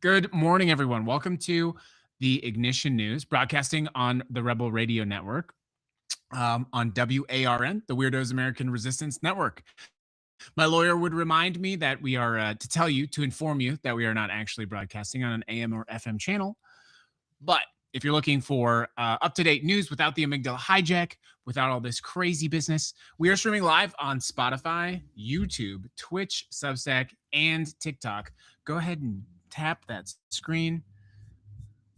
Good morning, everyone. Welcome to the Ignition News, broadcasting on the Rebel Radio Network, on WARN, the Weirdos American Resistance Network. My lawyer would remind me that we are to inform you that we are not actually broadcasting on an AM or FM channel. But if you're looking for up-to-date news without the amygdala hijack, without all this crazy business, we are streaming live on Spotify, YouTube, Twitch, Substack, and TikTok. Go ahead and tap that screen.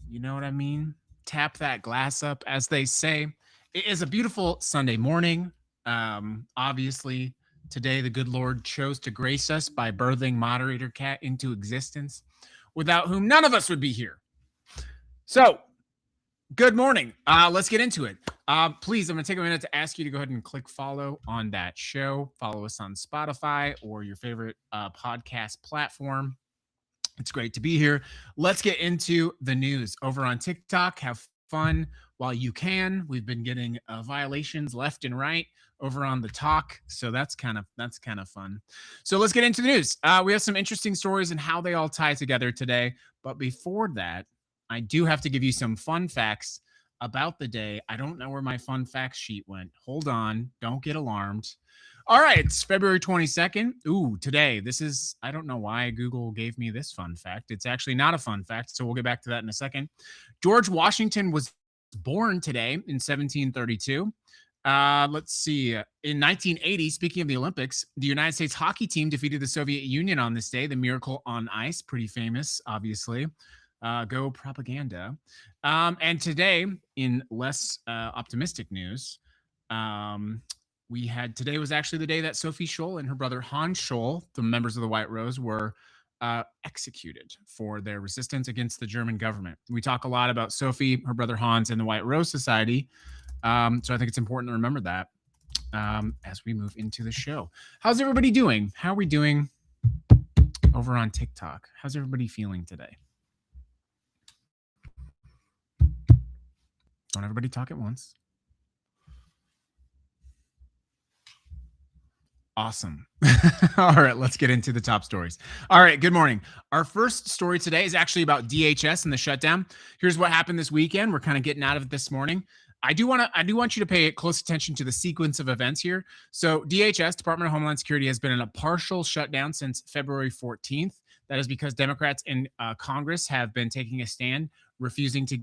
You know what I mean? Tap that glass up, as they say. It is a beautiful Sunday morning. Obviously, today the good Lord chose to grace us by birthing Moderator Cat into existence, without whom none of us would be here. So, good morning. Let's get into it. Please, I'm going to take a minute to ask you to go ahead and click follow on that show. Follow us on Spotify or your favorite podcast platform. It's great to be here. Let's get into the news. Over on TikTok, have fun while you can. We've been getting violations left and right over on the talk, so that's kind of fun. So let's get into the news. We have some interesting stories and how they all tie together today. But before that, I do have to give you some fun facts about the day. I don't know where my fun facts sheet went. Hold on. Don't get alarmed. All right, it's February 22nd. Ooh, today. I don't know why Google gave me this fun fact. It's actually not a fun fact, so we'll get back to that in a second. George Washington was born today in 1732. Let's see. In 1980, speaking of the Olympics, the United States hockey team defeated the Soviet Union on this day. The Miracle on Ice, pretty famous, obviously. Go propaganda. And today, in less optimistic news, today was actually the day that Sophie Scholl and her brother Hans Scholl, the members of the White Rose, were executed for their resistance against the German government. We talk a lot about Sophie, her brother Hans, and the White Rose Society. So I think it's important to remember that as we move into the show. How's everybody doing? How are we doing over on TikTok? How's everybody feeling today? Don't everybody talk at once. Awesome. All right, let's get into the top stories. All right, good morning. Our first story today is actually about DHS and the shutdown. Here's what happened this weekend. We're kind of getting out of it this morning. I do want you to pay close attention to the sequence of events here. So DHS, Department of Homeland Security, has been in a partial shutdown since February 14th. That is because Democrats in Congress have been taking a stand, refusing to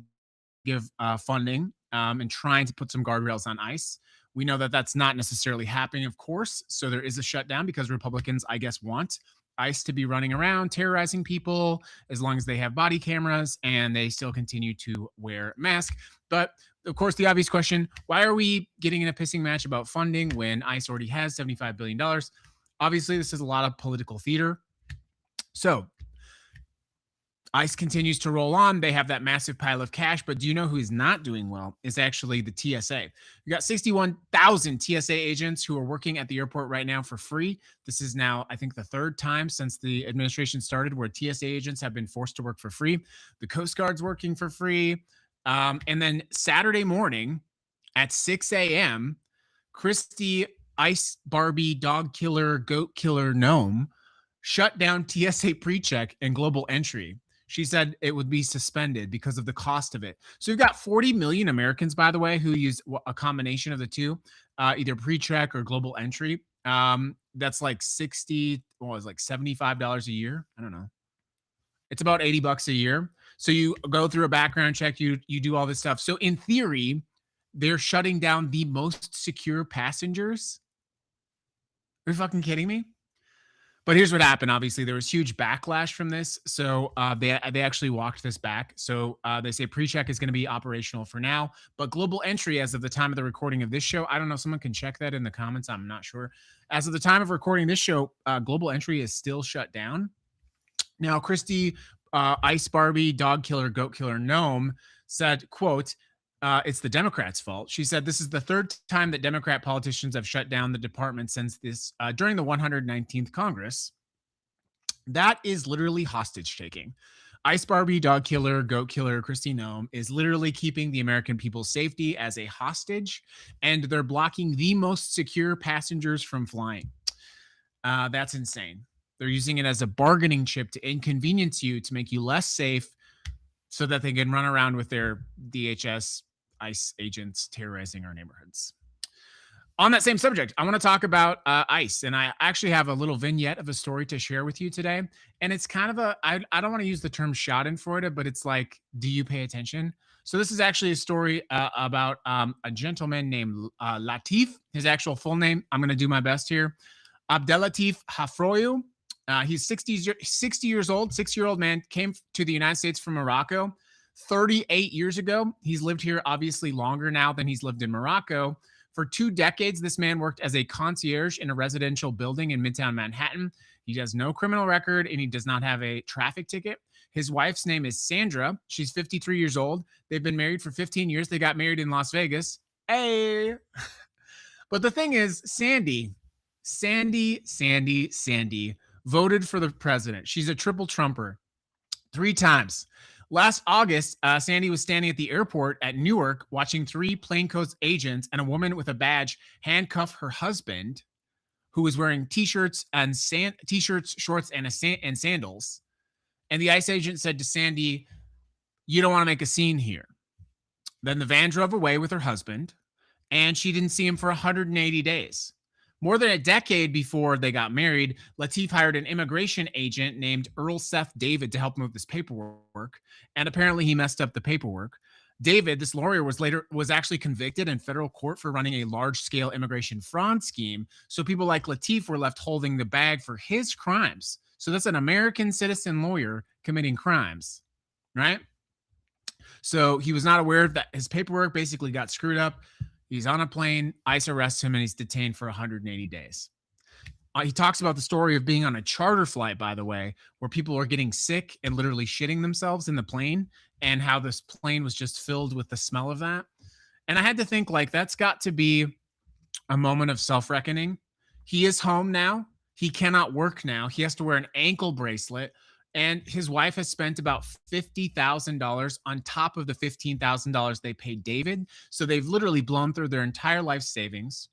give funding and trying to put some guardrails on ICE. We know that that's not necessarily happening, of course. So there is a shutdown because Republicans, I guess, want ICE to be running around terrorizing people as long as they have body cameras and they still continue to wear masks. But of course, the obvious question, why are we getting in a pissing match about funding when ICE already has $75 billion? Obviously, this is a lot of political theater. So ICE continues to roll on. They have that massive pile of cash, but do you know who is not doing well? Is actually the TSA. You got 61,000 TSA agents who are working at the airport right now for free. This is now, I think, the third time since the administration started where TSA agents have been forced to work for free. The Coast Guard's working for free. And then Saturday morning at 6 a.m., Christy Ice Barbie Dog Killer Goat Killer Gnome shut down TSA PreCheck and Global Entry. She said it would be suspended because of the cost of it. So you've got 40 million Americans, by the way, who use a combination of the two, either PreCheck or Global Entry. That's like $75 a year. I don't know. It's about $80 a year. So you go through a background check, you do all this stuff. So in theory, they're shutting down the most secure passengers. Are you fucking kidding me? But here's what happened. Obviously, there was huge backlash from this. So they actually walked this back. So they say PreCheck is going to be operational for now. But Global Entry, as of the time of the recording of this show, I don't know. Someone can check that in the comments. I'm not sure. As of the time of recording this show, Global Entry is still shut down. Now, Christy Ice Barbie Dog Killer Goat Killer Gnome said, quote, it's the Democrats' fault. She said this is the third time that Democrat politicians have shut down the department since this during the 119th Congress. That is literally hostage taking. Ice Barbie, Dog Killer, Goat Killer, Christy Gnome is literally keeping the American people's safety as a hostage, and they're blocking the most secure passengers from flying. That's insane. They're using it as a bargaining chip to inconvenience you, to make you less safe so that they can run around with their DHS ICE agents terrorizing our neighborhoods. On that same subject, I want to talk about ICE, and I actually have a little vignette of a story to share with you today. And it's kind of I don't want to use the term schadenfreude, but it's like, do you pay attention? So this is actually a story about a gentleman named Latif. His actual full name, I'm going to do my best here, Abdelatif Hafroyu. He's 60 years old, 6-year-old man, came to the United States from Morocco 38 years ago. He's lived here obviously longer now than he's lived in Morocco. For 2 decades, this man worked as a concierge in a residential building in Midtown Manhattan. He has no criminal record and he does not have a traffic ticket. His wife's name is Sandra. She's 53 years old. They've been married for 15 years. They got married in Las Vegas. Hey. But the thing is, Sandy voted for the president. She's a triple Trumper 3 times. Last August, Sandy was standing at the airport at Newark watching 3 plainclothes agents and a woman with a badge handcuff her husband, who was wearing t-shirts, shorts, and sandals. And the ICE agent said to Sandy, "You don't want to make a scene here." Then the van drove away with her husband, and she didn't see him for 180 days. More than a decade before they got married, Latif hired an immigration agent named Earl Seth David to help him with this paperwork, and apparently he messed up the paperwork. David, this lawyer, was actually convicted in federal court for running a large-scale immigration fraud scheme, so people like Latif were left holding the bag for his crimes. So that's an American citizen lawyer committing crimes, right? So he was not aware that his paperwork basically got screwed up. He's on a plane, ICE arrests him, and he's detained for 180 days. He talks about the story of being on a charter flight, by the way, where people are getting sick and literally shitting themselves in the plane, and how this plane was just filled with the smell of that. And I had to think, like, that's got to be a moment of self-reckoning. He is home now. He cannot work now. He has to wear an ankle bracelet. And his wife has spent about $50,000 on top of the $15,000 they paid David. So they've literally blown through their entire life savings.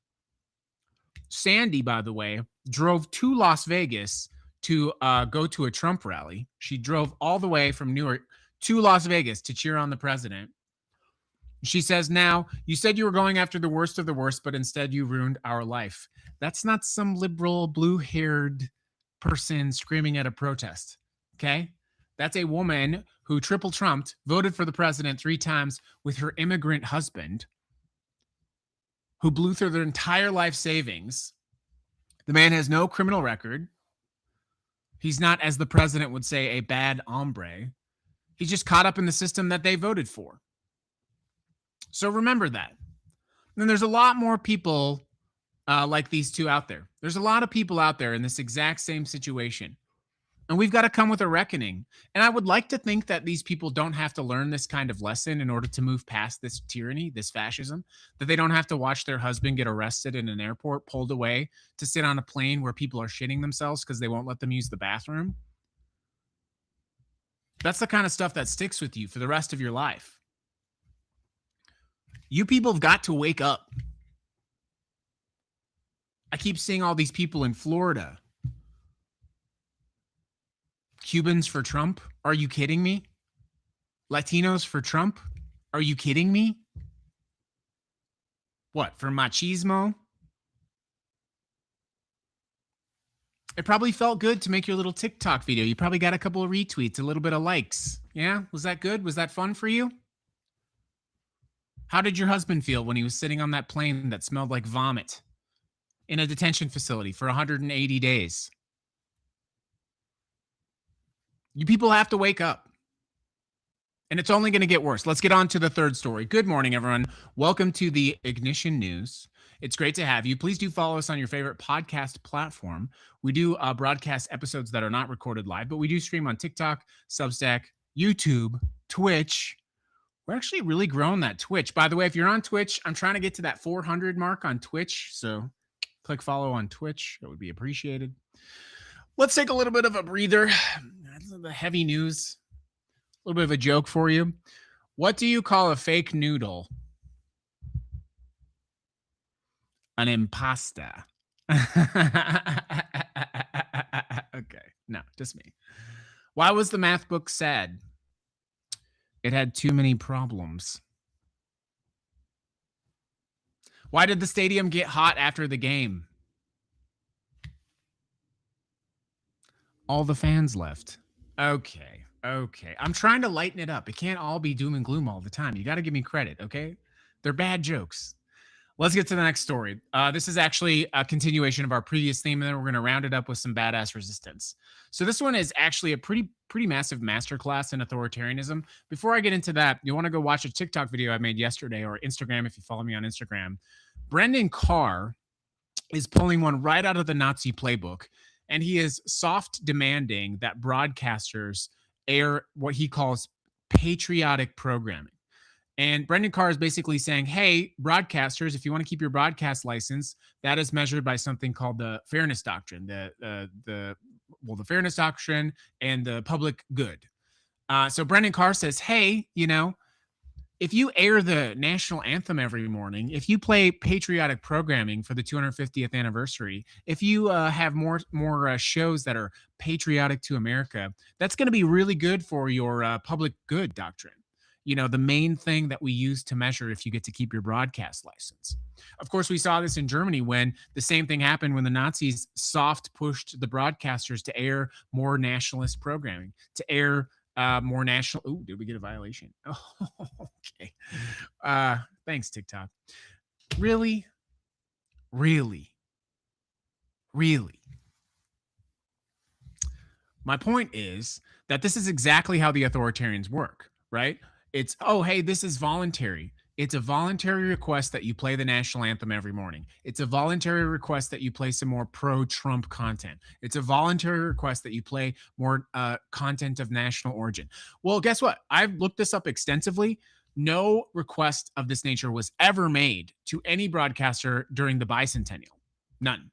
Sandy, by the way, drove to Las Vegas to go to a Trump rally. She drove all the way from Newark to Las Vegas to cheer on the president. She says, "Now, you said you were going after the worst of the worst, but instead you ruined our life." That's not some liberal, blue-haired person screaming at a protest. Okay, that's a woman who triple trumped, voted for the president 3 times with her immigrant husband, who blew through their entire life savings. The man has no criminal record. He's not, as the president would say, a bad hombre. He's just caught up in the system that they voted for. So remember that. And there's a lot more people like these 2 out there. There's a lot of people out there in this exact same situation. And we've got to come with a reckoning. And I would like to think that these people don't have to learn this kind of lesson in order to move past this tyranny, this fascism, that they don't have to watch their husband get arrested in an airport, pulled away to sit on a plane where people are shitting themselves because they won't let them use the bathroom. That's the kind of stuff that sticks with you for the rest of your life. You people have got to wake up. I keep seeing all these people in Florida. Cubans for Trump? Are you kidding me? Latinos for Trump? Are you kidding me? What, for machismo? It probably felt good to make your little TikTok video. You probably got a couple of retweets, a little bit of likes. Yeah? Was that good? Was that fun for you? How did your husband feel when he was sitting on that plane that smelled like vomit in a detention facility for 180 days? You people have to wake up. And it's only going to get worse. Let's get on to the 3rd story. Good morning, everyone. Welcome to the Ignition News. It's great to have you. Please do follow us on your favorite podcast platform. We do broadcast episodes that are not recorded live, but we do stream on TikTok, Substack, YouTube, Twitch. We're actually really growing that Twitch. By the way, if you're on Twitch, I'm trying to get to that 400 mark on Twitch. So click follow on Twitch. That would be appreciated. Let's take a little bit of a breather. That's the heavy news. A little bit of a joke for you. What do you call a fake noodle? An impasta. Okay. No, just me. Why was the math book sad? It had too many problems. Why did the stadium get hot after the game? All the fans left. Okay. Okay. I'm trying to lighten it up. It can't all be doom and gloom all the time. You got to give me credit, okay? They're bad jokes. Let's get to the next story. This is actually a continuation of our previous theme, and then we're going to round it up with some badass resistance. So this one is actually a pretty massive masterclass in authoritarianism. Before I get into that, you want to go watch a TikTok video I made yesterday, or Instagram if you follow me on Instagram. Brendan Carr is pulling one right out of the Nazi playbook, and he is soft demanding that broadcasters air what he calls patriotic programming. And Brendan Carr is basically saying, hey, broadcasters, if you want to keep your broadcast license, that is measured by something called the fairness doctrine, the fairness doctrine and the public good. So Brendan Carr says, hey, if you air the national anthem every morning, if you play patriotic programming for the 250th anniversary, if you have more shows that are patriotic to America, that's going to be really good for your public good doctrine. The main thing that we use to measure if you get to keep your broadcast license. Of course, we saw this in Germany when the same thing happened when the Nazis soft pushed the broadcasters to air more nationalist programming, to air more national. Oh, did we get a violation? Oh, okay. Thanks, TikTok. Really? My point is that this is exactly how the authoritarians work, right? It's, oh, hey, this is voluntary. It's a voluntary request that you play the national anthem every morning. It's a voluntary request that you play some more pro-Trump content. It's a voluntary request that you play more content of national origin. Well, guess what? I've looked this up extensively. No request of this nature was ever made to any broadcaster during the bicentennial. None.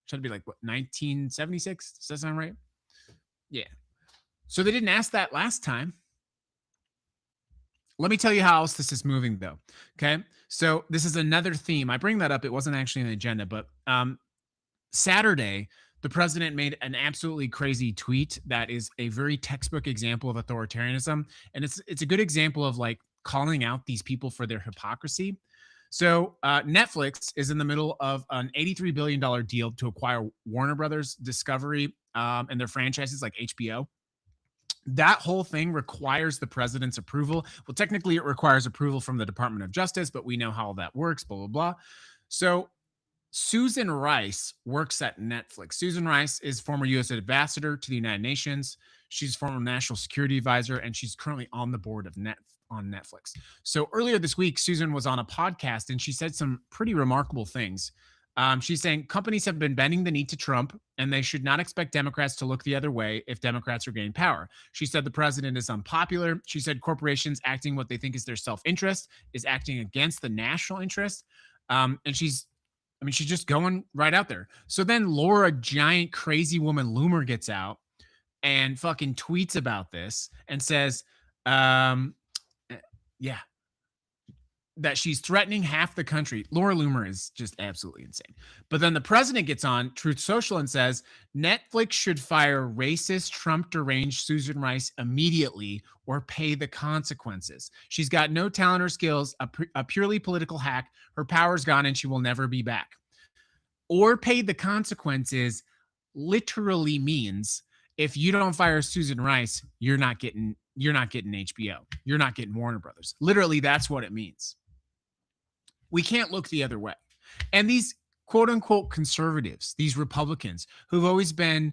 Should be like, what, 1976? Does that sound right? Yeah. So they didn't ask that last time. Let me tell you how else this is moving, though. Okay. So this is another theme. I bring that up. It wasn't actually on the agenda, but Saturday, the president made an absolutely crazy tweet that is a very textbook example of authoritarianism. And it's a good example of like calling out these people for their hypocrisy. So Netflix is in the middle of an $83 billion deal to acquire Warner Brothers, Discovery, and their franchises like HBO. That whole thing requires the president's approval. Well, technically, it requires approval from the Department of Justice, but we know how that works, blah, blah, blah. So Susan Rice works at Netflix. Susan Rice is former U.S. ambassador to the United Nations. She's former national security advisor, and she's currently on the board of on Netflix. So earlier this week, Susan was on a podcast, and she said some pretty remarkable things. She's saying companies have been bending the knee to Trump, and they should not expect Democrats to look the other way if Democrats regain power. She said the president is unpopular. She said corporations acting what they think is their self-interest is acting against the national interest. And she's just going right out there. So then Laura Giant Crazy Woman Loomer gets out and fucking tweets about this and says, yeah, that she's threatening half the country. Laura Loomer is just absolutely insane. But then the president gets on Truth Social and says, Netflix should fire racist, Trump deranged Susan Rice immediately or pay the consequences. She's got no talent or skills, a purely political hack. Her power's gone and she will never be back. Or pay the consequences literally means if you don't fire Susan Rice, you're not getting HBO. You're not getting Warner Brothers. Literally, that's what it means. We can't look the other way. And these quote unquote conservatives, these Republicans who've always been,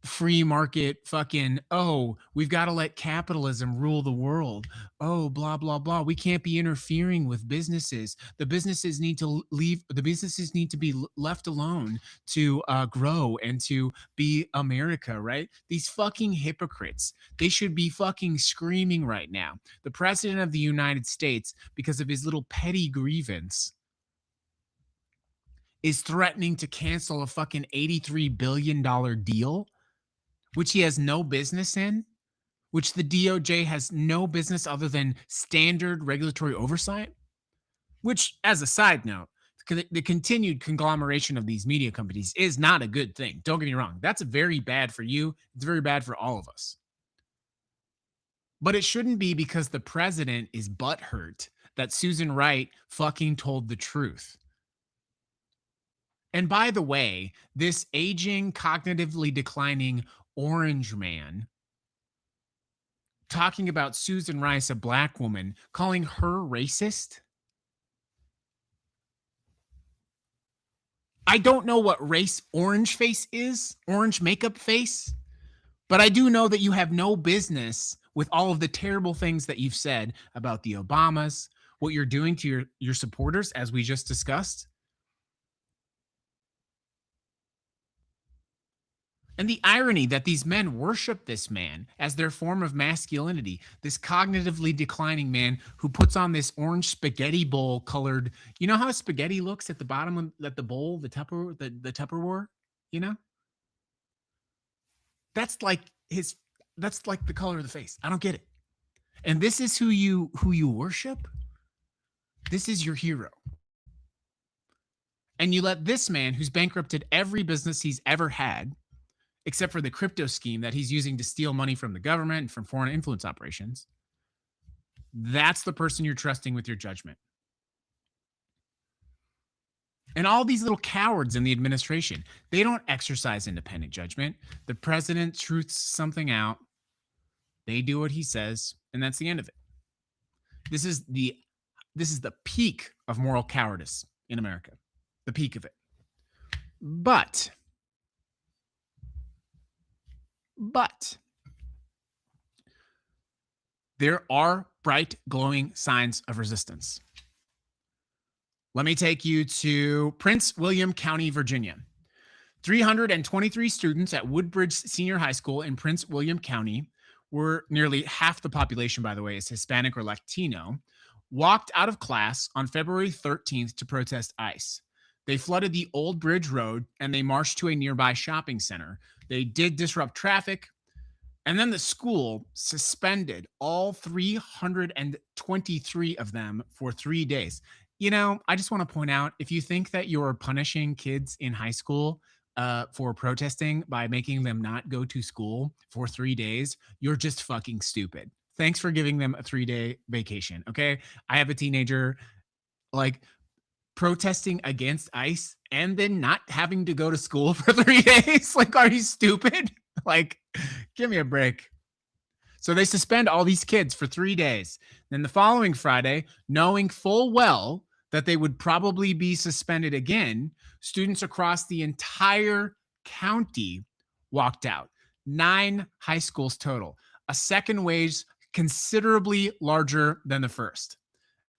free market fucking, oh, we've got to let capitalism rule the world. Oh, blah, blah, blah. We can't be interfering with businesses. The businesses need to leave. The businesses need to be left alone to grow and to be America, right? These fucking hypocrites. They should be fucking screaming right now. The president of the United States, because of his little petty grievance, is threatening to cancel a fucking $83 billion deal, which he has no business in, which the DOJ has no business other than standard regulatory oversight, which, as a side note, the continued conglomeration of these media companies is not a good thing. Don't get me wrong. That's very bad for you. It's very bad for all of us. But it shouldn't be because the president is butthurt that Susan Wright fucking told the truth. And by the way, this aging, cognitively declining orange man talking about Susan Rice, a black woman, calling her racist. I don't know what race orange face is, orange makeup face, but I do know that you have no business with all of the terrible things that you've said about the Obamas, what you're doing to your supporters, as we just discussed. And the irony that these men worship this man as their form of masculinity, this cognitively declining man who puts on this orange spaghetti bowl colored, you know how spaghetti looks at the bottom of the bowl, the Tupperware, you know? That's like the color of the face. I don't get it. And this is who you worship? This is your hero. And you let this man who's bankrupted every business he's ever had, except for the crypto scheme that he's using to steal money from the government and from foreign influence operations. That's the person you're trusting with your judgment. And all these little cowards in the administration, they don't exercise independent judgment. The president truths something out. They do what he says, and that's the end of it. This is the peak of moral cowardice in America. The peak of it. But there are bright, glowing signs of resistance. Let me take you to Prince William County, Virginia. 323 students at Woodbridge Senior High School in Prince William County, where nearly half the population, by the way, is Hispanic or Latino, walked out of class on February 13th to protest ICE. They flooded the Old Bridge Road and they marched to a nearby shopping center. They did disrupt traffic, and then the school suspended all 323 of them for 3 days. You know, I just want to point out, if you think that you're punishing kids in high school for protesting by making them not go to school for 3 days, you're just fucking stupid. Thanks for giving them a 3-day vacation, okay? I have a teenager, like, protesting against ICE and then not having to go to school for 3 days. Like, are you stupid? Like, give me a break. So they suspend all these kids for 3 days. Then the following Friday, knowing full well that they would probably be suspended again, students across the entire county walked out. 9 high schools total. A second wave considerably larger than the first.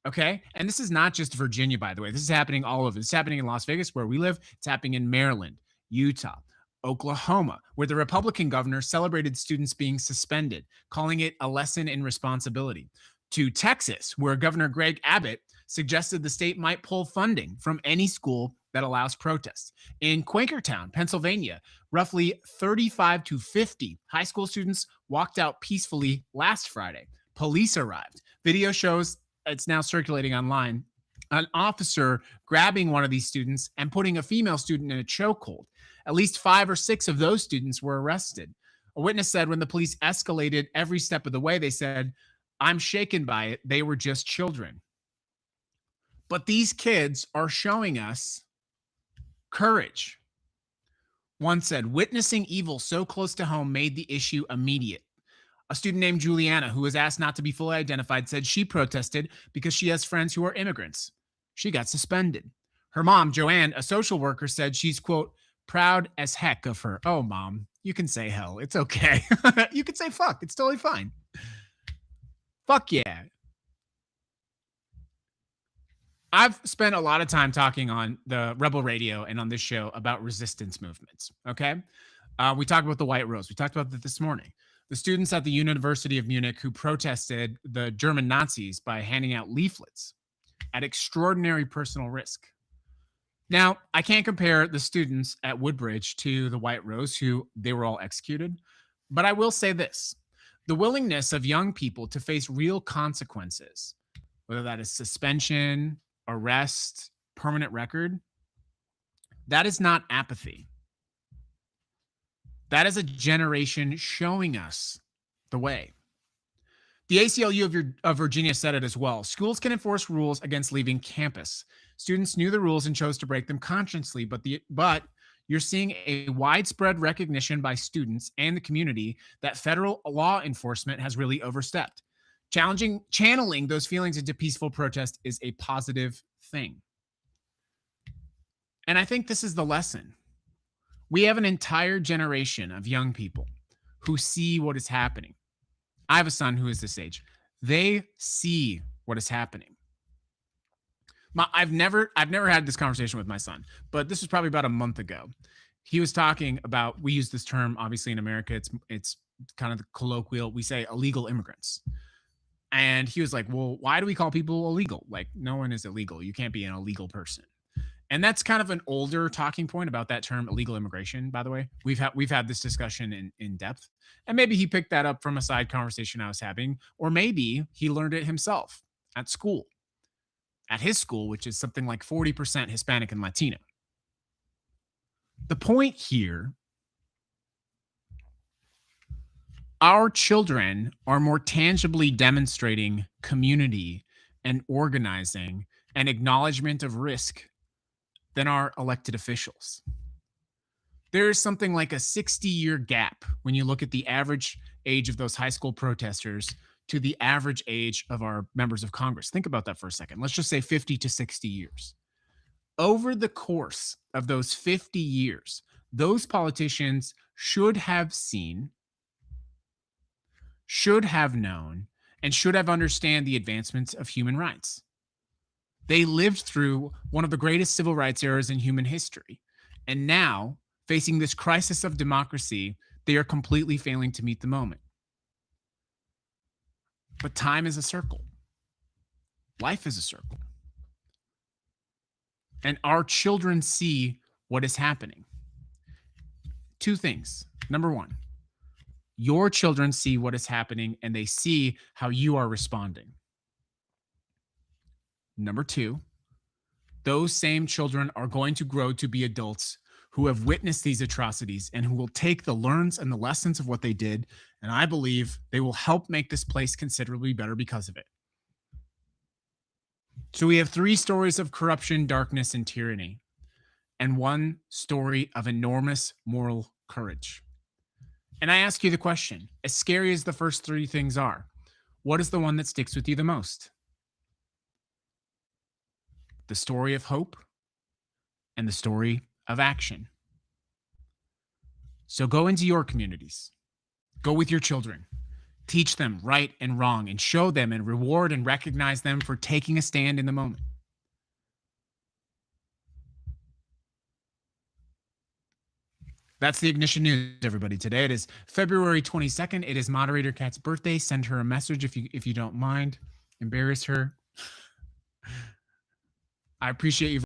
Okay. And this is not just Virginia, by the way. This is happening all over. This is happening in Las Vegas, where we live. It's happening in Maryland, Utah, Oklahoma, where the Republican governor celebrated students being suspended, calling it a lesson in responsibility. To Texas, where Governor Greg Abbott suggested the state might pull funding from any school that allows protests. In Quakertown, Pennsylvania, roughly 35 to 50 high school students walked out peacefully last Friday. Police arrived. Video shows, it's now circulating online, an officer grabbing one of these students and putting a female student in a chokehold. At least 5 or 6 of those students were arrested. A witness said when the police escalated every step of the way, they said, "I'm shaken by it. They were just children." But these kids are showing us courage. One said, "Witnessing evil so close to home made the issue immediate." A student named Juliana, who was asked not to be fully identified, said she protested because she has friends who are immigrants. She got suspended. Her mom, Joanne, a social worker, said she's, quote, "proud as heck of her." Oh, mom, you can say hell. It's okay. You can say fuck. It's totally fine. Fuck yeah. I've spent a lot of time talking on the Rebel Radio and on this show about resistance movements, okay? We talked about the White Rose. We talked about that this morning. The students at the University of Munich who protested the German Nazis by handing out leaflets at extraordinary personal risk. Now, I can't compare the students at Woodbridge to the White Rose, who they were all executed, but I will say this. The willingness of young people to face real consequences, whether that is suspension, arrest, permanent record, that is not apathy. That is a generation showing us the way. The ACLU of Virginia said it as well. Schools can enforce rules against leaving campus. Students knew the rules and chose to break them consciously, but you're seeing a widespread recognition by students and the community that federal law enforcement has really overstepped. Channeling those feelings into peaceful protest is a positive thing. And I think this is the lesson. We have an entire generation of young people who see what is happening. I have a son who is this age. They see what is happening. I've never had this conversation with my son, but this was probably about a month ago. He was talking about, we use this term obviously in America, it's kind of the colloquial, we say illegal immigrants. And he was like, well, why do we call people illegal? Like, no one is illegal. You can't be an illegal person. And that's kind of an older talking point about that term, illegal immigration, by the way. We've had this discussion in depth. And maybe he picked that up from a side conversation I was having, or maybe he learned it himself at school. At his school, which is something like 40% Hispanic and Latino. The point here, our children are more tangibly demonstrating community and organizing and acknowledgement of risk than our elected officials. There is something like a 60-year gap when you look at the average age of those high school protesters to the average age of our members of Congress. Think about that for a second. Let's just say 50 to 60 years. Over the course of those 50 years, those politicians should have seen, should have known, and should have understood the advancements of human rights. They lived through one of the greatest civil rights eras in human history. And now, facing this crisis of democracy, they are completely failing to meet the moment. But time is a circle. Life is a circle. And our children see what is happening. Two things. Number one, your children see what is happening and they see how you are responding. Number two, those same children are going to grow to be adults who have witnessed these atrocities and who will take the learns and the lessons of what they did. And I believe they will help make this place considerably better because of it. So we have 3 stories of corruption, darkness, and tyranny, and 1 story of enormous moral courage. And I ask you the question, as scary as the first 3 things are, what is the one that sticks with you the most? The story of hope and the story of action. So go into your communities. Go with your children. Teach them right and wrong and show them and reward and recognize them for taking a stand in the moment. That's the Ignition News, everybody. Today it is February 22nd. It is Moderator Kat's birthday. Send her a message if you don't mind. Embarrass her. I appreciate you.